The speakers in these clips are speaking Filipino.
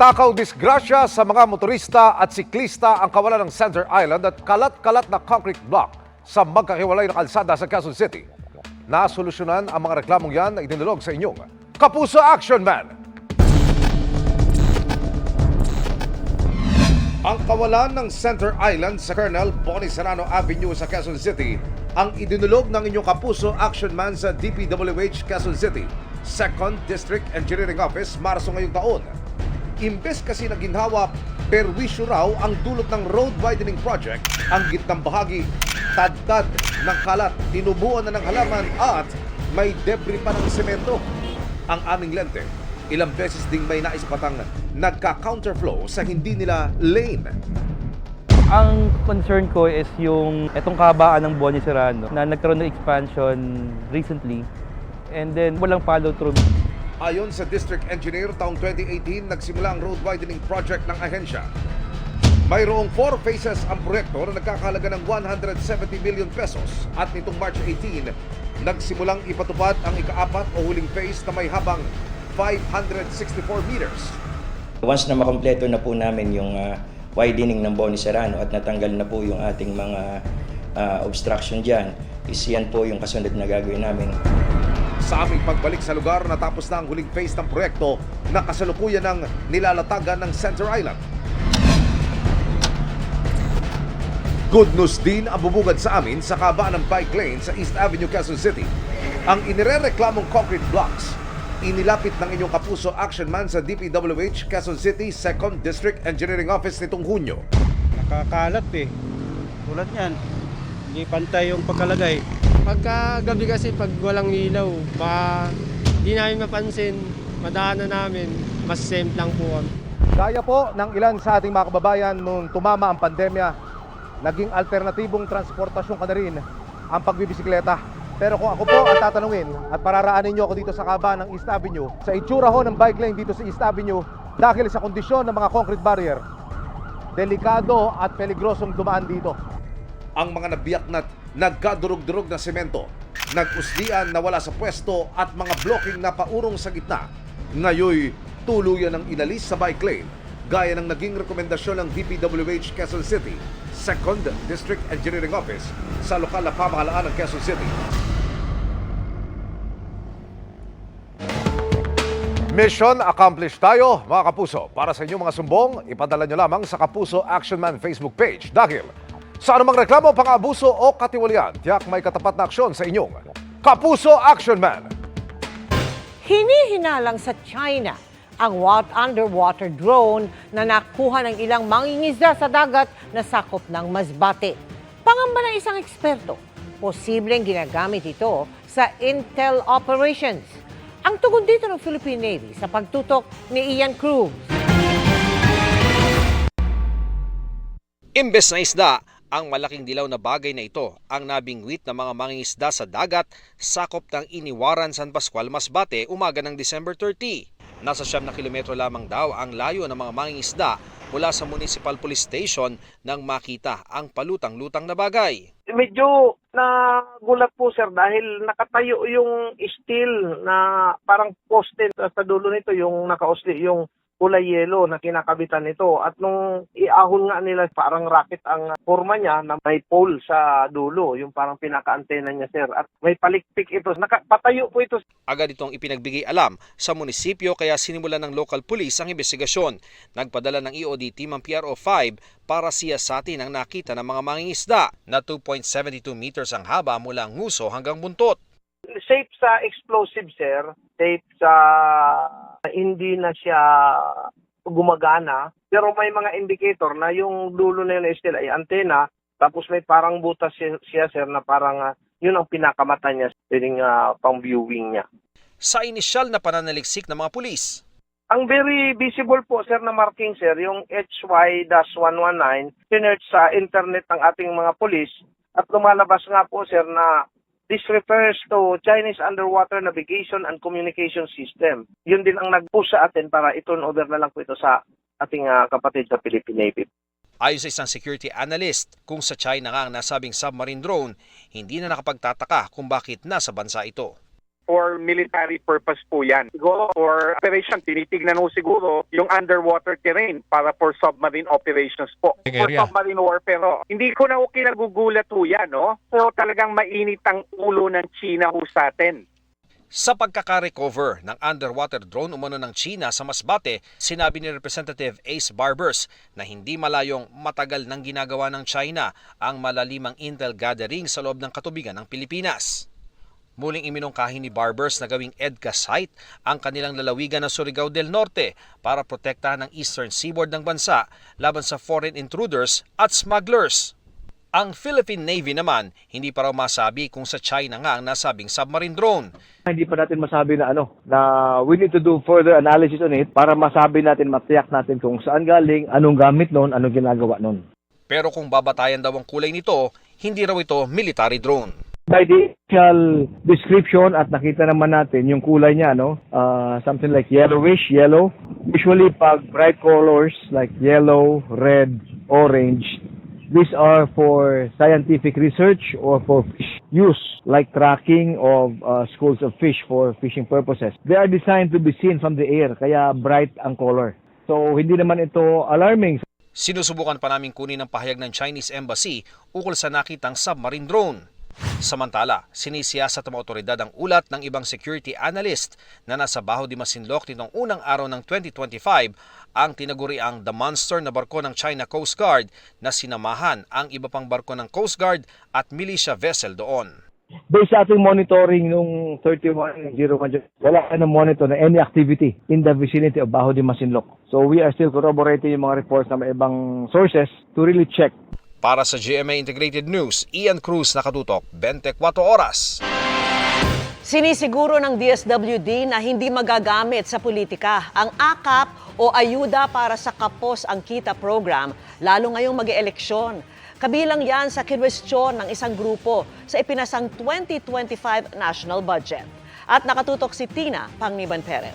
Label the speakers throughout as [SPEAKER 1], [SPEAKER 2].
[SPEAKER 1] Takaw disgrasya sa mga motorista at siklista ang kawalan ng Center Island at kalat-kalat na concrete block sa magkahiwalay na kalsada sa Quezon City. Nasolusyonan ang mga reklamong yan na idinulog sa inyong Kapuso Action Man. Ang kawalan ng Center Island sa Colonel Bonnie Serrano Avenue sa Quezon City ang idinulog ng inyong Kapuso Action Man sa DPWH Quezon City, 2nd District Engineering Office, Marso ngayong taon. Imbes kasi na ginhawa, perwisyo raw ang dulot ng road widening project, ang gitnang bahagi, tad-tad ng kalat, tinubuan na ng halaman at may debris pa ng semento. Ang aming lente, ilang beses ding may naispatang nagka-counterflow sa hindi nila lane.
[SPEAKER 2] Ang concern ko is yung itong kahabaan ng Bonnie Serrano na nagkaroon ng expansion recently and then walang follow-through.
[SPEAKER 1] Ayon sa District Engineer, taong 2018 nagsimula ang road widening project ng ahensya. Mayroong 4 phases ang proyekto na nagkakahalaga ng 170 million pesos at nitong March 18, nagsimulang ipatupad ang ika-4 o huling phase na may habang 564 meters.
[SPEAKER 3] Once na makompleto na po namin yung widening ng Bonnie Serrano at natanggal na po yung ating mga obstruction dyan, is yan po yung kasunod na gagawin namin.
[SPEAKER 1] Sa aming pagbalik sa lugar, natapos na ang huling phase ng proyekto na kasalukuyan ng nilalatagan ng Center Island. Good news din ang bubugad sa amin sa kabaan ng bike lane sa East Avenue, Quezon City. Ang inirereklamong concrete blocks, inilapit ng inyong Kapuso Action Man sa DPWH Quezon City 2nd District Engineering Office nitong Hunyo.
[SPEAKER 4] Nakakalat tulad yan, hindi pantay yung pagkalagay.
[SPEAKER 5] Pagka gabi kasi pag walang ilaw, di namin mapansin, madaanan namin, mas safe lang po kami.
[SPEAKER 1] Gaya po ng ilan sa ating mga kababayan nung tumama ang pandemya, naging alternatibong transportasyon ka na rin ang pagbibisikleta. Pero kung ako po ang tatanungin at pararaanin nyo ako dito sa kabaan ng East Avenue, sa itsura ho ng bike lane dito sa East Avenue, dahil sa kondisyon ng mga concrete barrier, delikado at peligrosong dumaan dito. Ang mga nabiyak na nagkadurog-durog na semento, nag-uslian na wala sa pwesto at mga blocking na paurong sa gitna, ngayoy tuluyan ng inalis sa bike lane, gaya ng naging rekomendasyon ng DPWH Quezon City, 2nd District Engineering Office sa lokal na pamahalaan ng Quezon City. Mission accomplished tayo, mga kapuso. Para sa inyong mga sumbong, ipadala nyo lamang sa Kapuso Action Man Facebook page. Dahil sa anumang reklamo, pang-abuso o katiwalian, tiyak may katapat na aksyon sa inyong Kapuso Action Man.
[SPEAKER 6] Hinihinalang sa China ang underwater drone na nakuha ng ilang mangingisda sa dagat na sakop ng Masbate. Pangamba ng isang eksperto, posibleng ginagamit ito sa intel operations. Ang tugon dito ng Philippine Navy sa pagtutok ni Ian Cruz.
[SPEAKER 7] Imbes na isda, ang malaking dilaw na bagay na ito ang nabingwit ng mga mangingisda sa dagat sakop ng Iniwaran, San Pascual, Masbate umaga ng December 30. Nasa 7 na kilometro lamang daw ang layo ng mga mangingisda mula sa Municipal Police Station nang makita ang palutang-lutang na bagay.
[SPEAKER 8] Medyo nagulat po sir dahil nakatayo yung steel na parang poste sa dulo nito, yung nakausli yung kulay yelo na kinakabitan nito, at nung iahon nga nila parang rocket ang forma niya na may pole sa dulo, yung parang pinaka-antena niya sir, at may palikpik ito, patayo po ito.
[SPEAKER 7] Agad itong ipinagbigay alam sa munisipyo kaya sinimulan ng local police ang investigasyon. Nagpadala ng EOD team ang PRO 5 para siyasatin ang nakita ng mga mangingisda na 2.72 meters ang haba mula nguso hanggang buntot.
[SPEAKER 8] Safe sa explosive sir, safe sa hindi na siya gumagana, pero may mga indicator na yung dulo na yun still ay antena, tapos may parang butas siya sir na parang yun ang pinakamata niya, pwedeng pang viewing niya.
[SPEAKER 7] Sa inisyal na pananaliksik ng mga pulis,
[SPEAKER 8] ang very visible po sir na marking sir, yung HY-119, sinearch sa internet ng ating mga pulis at lumalabas nga po sir na this refers to Chinese Underwater Navigation and Communication System. Yun din ang nag-push sa atin para i-turn over na lang po ito sa ating kapatid sa Philippine Navy.
[SPEAKER 7] ayon sa isang security analyst, kung sa China nga ang nasabing submarine drone, hindi na nakapagtataka kung bakit nasa bansa ito.
[SPEAKER 9] for military purpose po yan. Siguro for operation, tinitignan ho siguro yung underwater terrain para for submarine operations po. For submarine warfare ho. Hindi ko na ho kinagugulat ho yan, no? So talagang mainit ang ulo ng China ho sa atin.
[SPEAKER 7] Sa pagkaka-recover ng underwater drone umano ng China sa Masbate, sinabi ni Representative Ace Barbers na hindi malayong matagal nang ginagawa ng China ang malalimang intel gathering sa loob ng katubigan ng Pilipinas. Muling iminungkahi ni Barbers na gawing EDCA site ang kanilang lalawigan ng Surigao del Norte para protektahan ang eastern seaboard ng bansa laban sa foreign intruders at smugglers. Ang Philippine Navy naman, hindi pa raw masabi kung sa China nga ang nasabing submarine drone.
[SPEAKER 10] Hindi pa natin masabi na na we need to do further analysis on it para masabi natin, matiyak natin kung saan galing, anong gamit noon, anong ginagawa noon.
[SPEAKER 7] Pero kung babatayan daw ang kulay nito, hindi raw ito military drone.
[SPEAKER 10] By the initial description at nakita naman natin yung kulay niya, something like yellowish, yellow. Usually pag bright colors like yellow, red, orange, these are for scientific research or for fish use, like tracking of schools of fish for fishing purposes. They are designed to be seen from the air, kaya bright ang color. So hindi naman ito alarming.
[SPEAKER 7] Sinusubukan pa namin kunin ang pahayag ng Chinese Embassy ukol sa nakitang submarine drone. Samantala, sinisiyasat ng otoridad ang ulat ng ibang security analyst na nasa Baho de Masinloc nitong unang araw ng 2025 ang tinaguriang The Monster na barko ng China Coast Guard na sinamahan ang iba pang barko ng Coast Guard at militia vessel doon.
[SPEAKER 10] Based sa ating monitoring nung 3101, wala na monitor na any activity in the vicinity of Baho de Masinloc. So we are still corroborating yung mga reports na may ibang sources to really check.
[SPEAKER 7] Para sa GMA Integrated News, Ian Cruz, nakatutok, 24 oras.
[SPEAKER 6] Sinisiguro ng DSWD na hindi magagamit sa politika ang AKAP o Ayuda para sa Kapos ang Kita program, lalo ngayong mag-eleksyon. Kabilang yan sa kinwestiyon ng isang grupo sa ipinasang 2025 national budget. At nakatutok si Tina Pangniban Perez.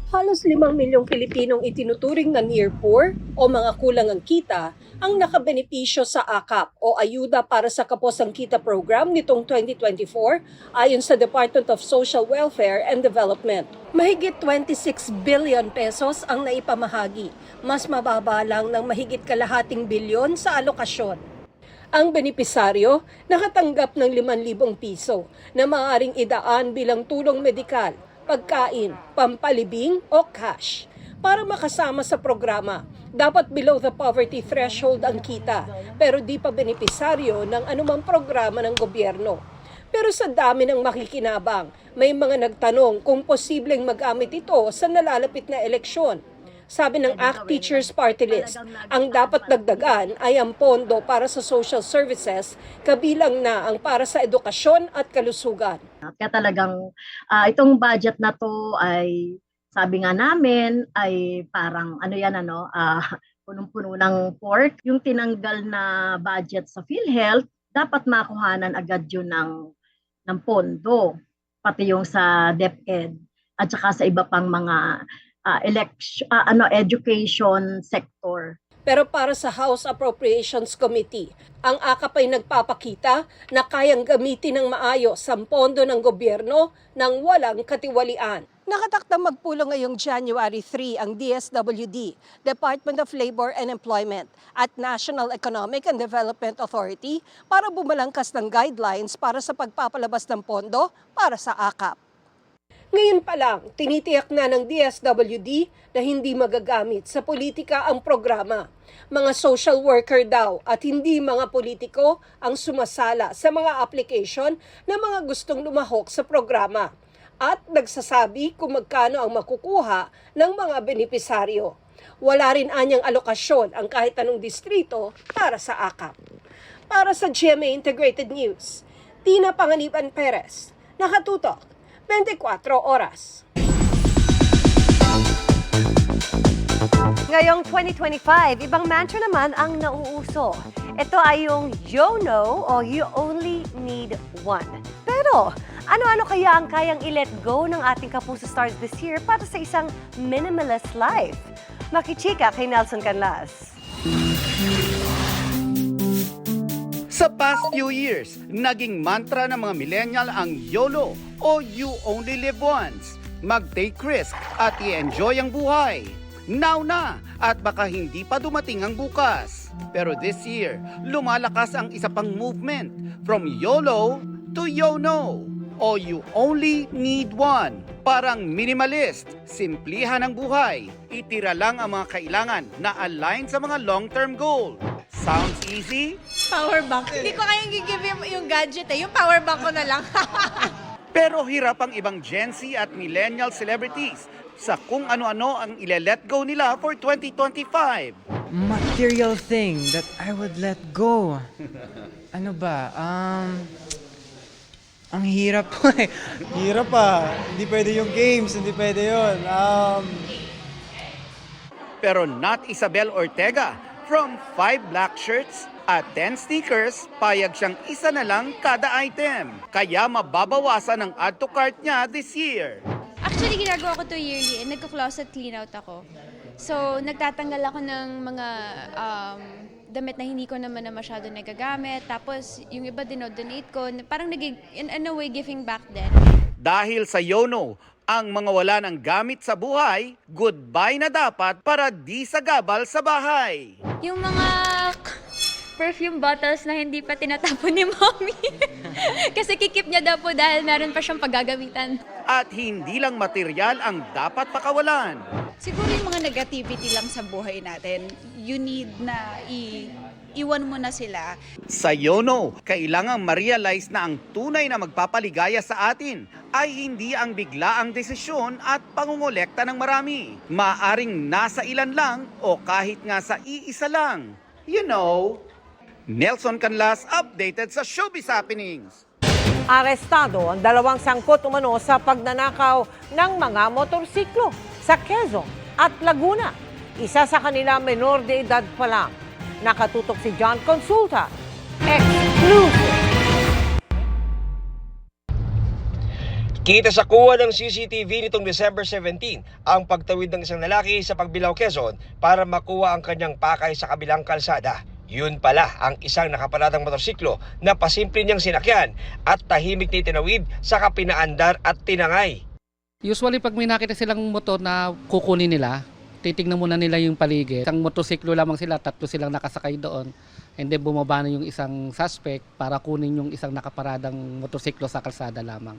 [SPEAKER 11] Halos 5 milyong Pilipinong itinuturing na near poor o mga kulang ang kita ang nakabenepisyo sa AKAP o Ayuda para sa Kapos ang Kita program nitong 2024 ayon sa Department of Social Welfare and Development. Mahigit 26 billion pesos ang naipamahagi, mas mababa lang ng mahigit kalahating bilyon sa alokasyon. Ang benepisaryo nakatanggap ng 5,000 piso na maaaring idaan bilang tulong medikal, pagkain, pampalibing o cash. Para makasama sa programa, dapat below the poverty threshold ang kita, pero di pa benepisaryo ng anumang programa ng gobyerno. Pero sa dami ng makikinabang, may mga nagtanong kung posibleng magamit ito sa nalalapit na eleksyon. Sabi ng ACT Teachers Party List, ang dapat dagdagan ay ang pondo para sa social services, kabilang na ang para sa edukasyon at kalusugan.
[SPEAKER 12] Kaya talagang itong budget na to ay, sabi nga namin, ay parang punong-puno ng pork. Yung tinanggal na budget sa PhilHealth, dapat makuhanan agad yun ng pondo, pati yung sa DepEd at saka sa iba pang mga education sector.
[SPEAKER 11] Pero para sa House Appropriations Committee, ang AKAP ay nagpapakita na kayang gamitin ng maayos ang pondo ng gobyerno nang walang katiwalian. Nakatakdang magpulong ngayong January 3 ang DSWD, Department of Labor and Employment at National Economic and Development Authority para bumalangkas ng guidelines para sa pagpapalabas ng pondo para sa AKAP. Ngayon pa lang, tinitiyak na ng DSWD na hindi magagamit sa politika ang programa. Mga social worker daw at hindi mga politiko ang sumasala sa mga application ng mga gustong lumahok sa programa. At nagsasabi kung magkano ang makukuha ng mga benepisaryo. Wala rin anyang alokasyon ang kahit anong distrito para sa AKAP. Para sa GMA Integrated News, Tina Pangniban Perez, nakatutok. 24 oras.
[SPEAKER 13] Ngayong 2025, ibang mantra naman ang nauuso. Ito ay yung YONO o You Only Need One. Pero, ano-ano kaya ang kayang i-let go ng ating Kapuso Stars this year para sa isang minimalist life? Makichika kay Nelson Canlas.
[SPEAKER 1] Sa
[SPEAKER 14] Sa past few years, naging mantra ng mga millennial ang YOLO o You Only Live Once. Mag-take risk at i-enjoy ang buhay. Now na at baka hindi pa dumating ang bukas. Pero this year, lumalakas ang isa pang movement from YOLO to YONO o You Only Need One. Parang minimalist, simplihan ang buhay. Itira lang ang mga kailangan na align sa mga long-term goal. Sounds easy?
[SPEAKER 15] Power bank. Hindi ko kayang give yung gadget eh. Yung power bank ko na lang.
[SPEAKER 14] Pero hirap ang ibang Gen Z at millennial celebrities sa kung ano-ano ang ile-let go nila for 2025.
[SPEAKER 16] Material thing that I would let go. Ano ba? Ang hirap po eh.
[SPEAKER 17] Hirap pa. Hindi pwede yung games, hindi pwede yun.
[SPEAKER 14] Pero not Isabel Ortega. From 5 black shirts at 10 stickers, payag siyang isa na lang kada item. Kaya mababawasan ang add to cart niya this year.
[SPEAKER 18] Actually, ginagawa ko to yearly and nagka-closet clean out ako. So, nagtatanggal ako ng mga damit na hindi ko naman na masyado nagagamit. Tapos, yung iba dinodonate ko. Parang in a way, giving back din.
[SPEAKER 14] Dahil sa YONO, ang mga wala ng gamit sa buhay, goodbye na dapat para di sagabal sa bahay.
[SPEAKER 18] Yung mga perfume bottles na hindi pa tinatapon ni Mommy. Kasi kikip niya daw po dahil meron pa siyang paggagamitan.
[SPEAKER 14] At hindi lang material ang dapat pakawalan.
[SPEAKER 15] Siguro yung mga negativity lang sa buhay natin, you need na iwan mo na sila.
[SPEAKER 14] Sa YONO, kailangang ma-realize na ang tunay na magpapaligaya sa atin ay hindi ang biglaang desisyon at pangungolekta ng marami. Maaring nasa ilan lang o kahit nga sa iisa lang. You know, Nelson Canlas updated sa Showbiz Happenings.
[SPEAKER 6] Arestado ang 2 sangkot umano sa pagnanakaw ng mga motorsiklo sa Quezon at Laguna. Isa sa kanila menor de edad pa lang. Nakatutok si John Consulta. Exclusive!
[SPEAKER 7] Kita sa kuha ng CCTV nitong December 17 ang pagtawid ng isang lalaki sa Pagbilao, Quezon para makuha ang kanyang pakay sa kabilang kalsada. Yun pala ang isang nakaparadang motorsiklo na pasimple niyang sinakyan at tahimik na itinawid sa kapinaandar at tinangay.
[SPEAKER 19] Usually pag may nakita silang motor na kukunin nila, titignan muna nila yung paligid. Isang motorsiklo lamang sila, 3 silang nakasakay doon. And then bumaba na yung isang suspect para kunin yung isang nakaparadang motorsiklo sa kalsada lamang.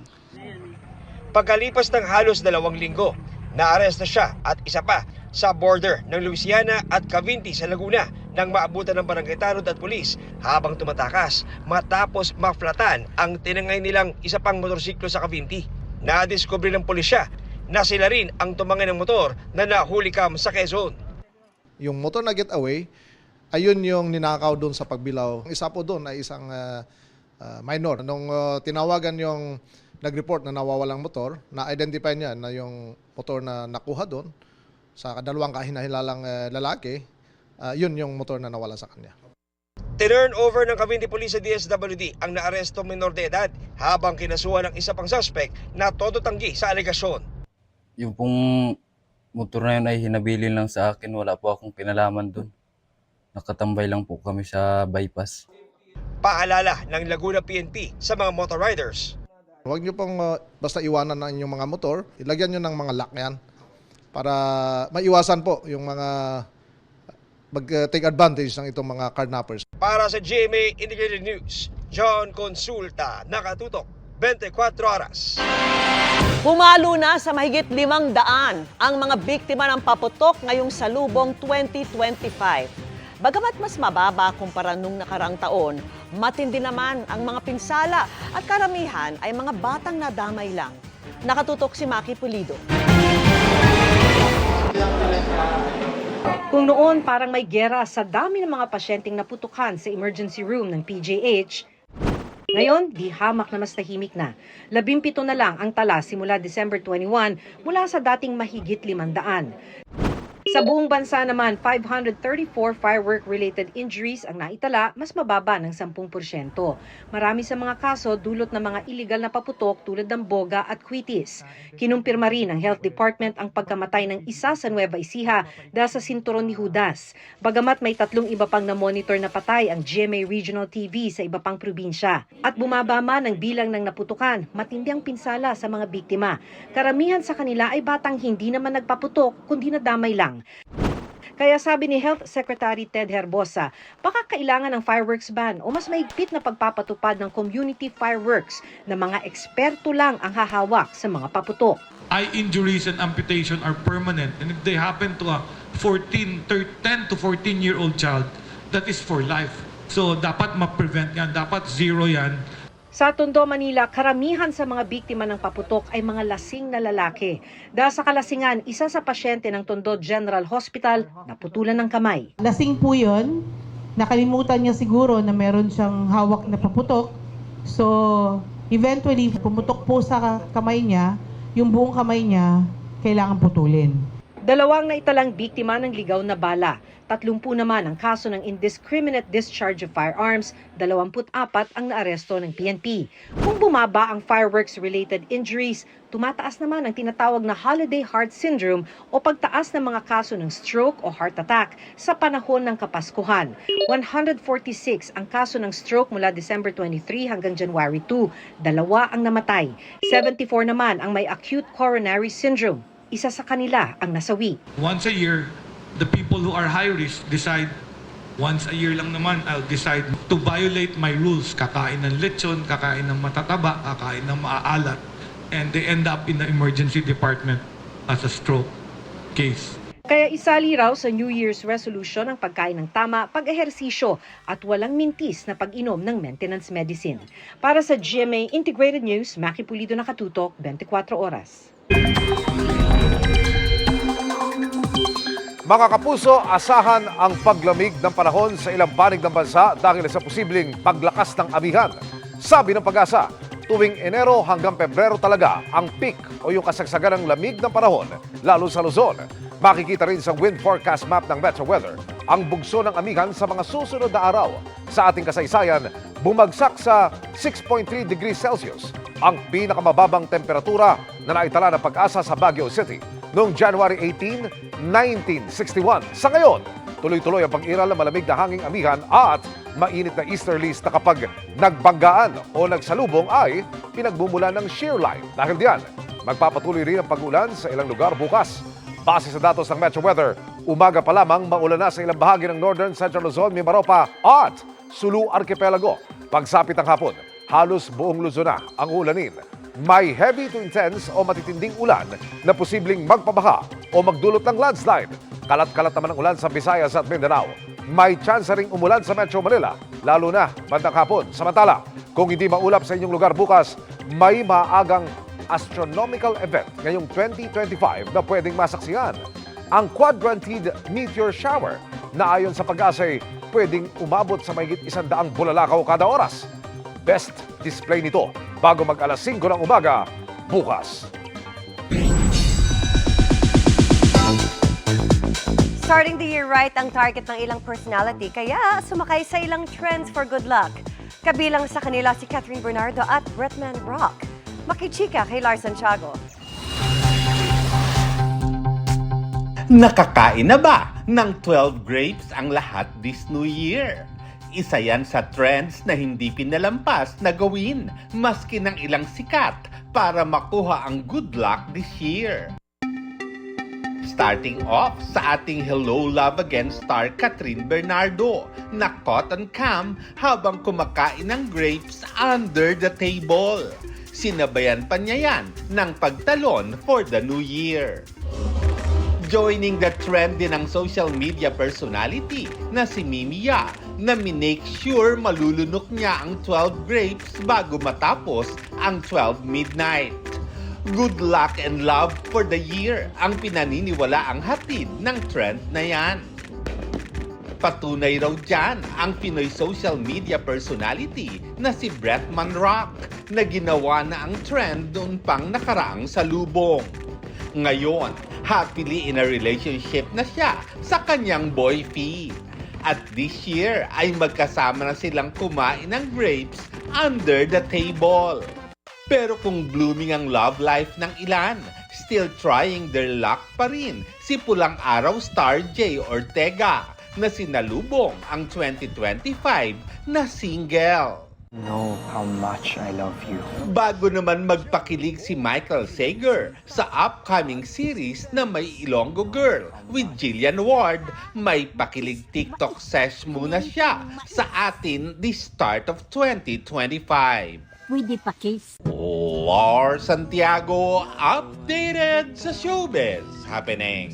[SPEAKER 7] Pagkalipas ng halos 2 linggo, naaresto siya at isa pa sa border ng Louisiana at Cavinti sa Laguna nang maabutan ng barangay tanod at pulis habang tumatakas matapos maflatan ang tinangay nilang isa pang motorsiklo sa Cavinti. Nadiskubre ng pulisya na sila rin ang tumangay ng motor na nahuli kam sa Quezon.
[SPEAKER 1] Yung motor na getaway, ayun yung ninakaw doon sa Pagbilao. Isa po doon ay isang minor. Nung tinawagan yung nag-report na nawawalang motor, na-identify niya na yung motor na nakuha doon sa 2 kahinahilalang lalaki, yun yung motor na nawala sa kanya.
[SPEAKER 7] Tinurn over ng Cavinti Police sa DSWD ang naaresto minor de edad habang kinasuhan ng isa pang suspect na todo tanggi sa alegasyon.
[SPEAKER 20] Yung pong motor na yun ay hinabilin lang sa akin, wala po akong kinalaman doon. Nakatambay lang po kami sa bypass.
[SPEAKER 7] Paalala ng Laguna PNP sa mga motor riders.
[SPEAKER 1] Huwag niyo pong basta iwanan na inyong mga motor, ilagyan niyo ng mga lock yan para maiwasan po yung mga mag-take advantage ng itong mga carnappers.
[SPEAKER 7] Para sa GMA Integrated News, John Consulta, nakatutok 24 oras.
[SPEAKER 6] Pumalo na sa mahigit 500 ang mga biktima ng paputok ngayong salubong 2025. Bagamat mas mababa kumpara nung nakarang taon, matindi naman ang mga pinsala at karamihan ay mga batang nadamay lang. Nakatutok si Maki Pulido.
[SPEAKER 21] Kung noon parang may gera sa dami ng mga pasyenteng naputukan sa emergency room ng PGH, ngayon, di hamak na mas tahimik na. 17 na lang ang tala simula December 21 mula sa dating mahigit 500. Sa buong bansa naman, 534 firework-related injuries ang naitala, mas mababa ng 10%. Marami sa mga kaso dulot ng mga illegal na paputok tulad ng boga at kwitis. Kinumpirma rin ng Health Department ang pagkamatay ng isa sa Nueva Ecija dahil sa sinturon ni Judas. Bagamat may 3 iba pang na-monitor na patay ang GMA Regional TV sa iba pang probinsya. At bumaba man ang bilang ng naputukan, matindi ang pinsala sa mga biktima. Karamihan sa kanila ay batang hindi naman nagpaputok kundi nadamay lang. Kaya sabi ni Health Secretary Ted Herbosa, baka kailangan ng fireworks ban o mas mahigpit na pagpapatupad ng community fireworks na mga eksperto lang ang hahawak sa mga paputok.
[SPEAKER 2] Eye injuries and amputation are permanent, and if they happen to a 10 to 14-year-old child, that is for life. So dapat ma-prevent yan, dapat zero yan.
[SPEAKER 21] Sa Tondo, Manila, karamihan sa mga biktima ng paputok ay mga lasing na lalaki. Dahil sa kalasingan, isa sa pasyente ng Tondo General Hospital naputulan ng kamay.
[SPEAKER 22] Lasing po yun. Nakalimutan niya siguro na meron siyang hawak na paputok. So, eventually, pumutok po sa kamay niya. Yung buong kamay niya, kailangan putulin.
[SPEAKER 21] 2 naitalang biktima ng ligaw na bala. 30 naman ang kaso ng indiscriminate discharge of firearms, 24 ang naaresto ng PNP. Kung bumaba ang fireworks-related injuries, tumataas naman ang tinatawag na holiday heart syndrome o pagtaas ng mga kaso ng stroke o heart attack sa panahon ng Kapaskuhan. 146 ang kaso ng stroke mula December 23 hanggang January 2, 2 ang namatay. 74 naman ang may acute coronary syndrome. Isa sa kanila ang nasawi.
[SPEAKER 2] Once a year, the people who are high risk decide, once a year lang naman, I'll decide to violate my rules. Kakain ng lechon, kakain ng matataba, kakain ng maaalat. And they end up in the emergency department as a stroke case.
[SPEAKER 21] Kaya isali raw sa New Year's resolution ang pagkain ng tama, pag-ehersisyo at walang mintis na pag-inom ng maintenance medicine. Para sa GMA Integrated News, Maki Pulido, nakatutok, 24 oras.
[SPEAKER 1] Mga kapuso, asahan ang paglamig ng panahon sa ilang panig ng bansa dahil sa posibleng paglakas ng amihan. Sabi ng Pag-asa, tuwing Enero hanggang Pebrero talaga ang peak o yung kasagsagan ng lamig ng panahon, lalo sa Luzon. Makikita rin sa wind forecast map ng Metro Weather ang bugso ng amihan sa mga susunod na araw. Sa ating kasaysayan, bumagsak sa 6.3 degrees Celsius ang pinakamababang temperatura na naitala ng Pag-asa sa Baguio City noong January 18, 1961. Sa ngayon, tuloy-tuloy ang pag-iral ng malamig na hanging amihan at mainit na easterlies na kapag nagbanggaan o nagsalubong ay pinagmumulan ng shear line. Dahil diyan, magpapatuloy rin ang pag-ulan sa ilang lugar bukas. Base sa datos ng Metro Weather, umaga pa lamang maulan na sa ilang bahagi ng Northern Central Luzon, Mimaropa at Sulu Archipelago. Pagsapit ng hapon, halos buong Luzon na ang ulanin. May heavy to intense o matitinding ulan na posibleng magpabaha o magdulot ng landslide. Kalat-kalat naman ang ulan sa Visayas at Mindanao. May chance ring umulan sa Metro Manila, lalo na bandang hapon. Samantala, kung hindi maulap sa inyong lugar bukas, may maagang astronomical event ngayong 2025 na pwedeng masaksihan. Ang quadrantid meteor shower na ayon sa Pag-asa pwedeng umabot sa mahigit 100 bulalakaw kada oras. Best display nito bago mag-alas 5 ng umaga bukas.
[SPEAKER 13] Starting the year right ang target ng ilang personality, kaya sumakay sa ilang trends for good luck. Kabilang sa kanila si Catherine Bernardo at Bretman Rock. Makichika kay Lars Santiago.
[SPEAKER 23] Nakakain na ba ng 12 grapes ang lahat this New Year? Isa yan sa trends na hindi pinalampas na gawin maski ng ilang sikat para makuha ang good luck this year. Starting off sa ating Hello Love Again star Catherine Bernardo na caught on cam habang kumakain ng grapes under the table. Sinabayan pa niya yan ng pagtalon for the new year. Joining the trend din ang social media personality na si Mimiya na minake sure malulunok niya ang 12 grapes bago matapos ang 12 midnight. Good luck and love for the year ang pinaniniwala ang hatid ng trend na yan. Patunay raw dyan ang Pinoy social media personality na si Bretman Rock na ginawa na ang trend noon pang nakaraang salubong. Ngayon, Happily in a relationship na siya sa kanyang boyfriend. At this year ay magkasama na silang kumain ng grapes under the table. Pero kung blooming ang love life ng ilan, still trying their luck pa rin si Pulang Araw star Jay Ortega na sinalubong ang 2025 na single.
[SPEAKER 3] Know how much I love you.
[SPEAKER 23] Bago naman magpakilig si Michael Sager sa upcoming series na May Ilonggo Girl with Jillian Ward, may pakilig TikTok sesh muna siya sa atin the start of 2025.
[SPEAKER 12] Pwede pa kiss.
[SPEAKER 23] Lars Santiago, updated sa showbiz happening.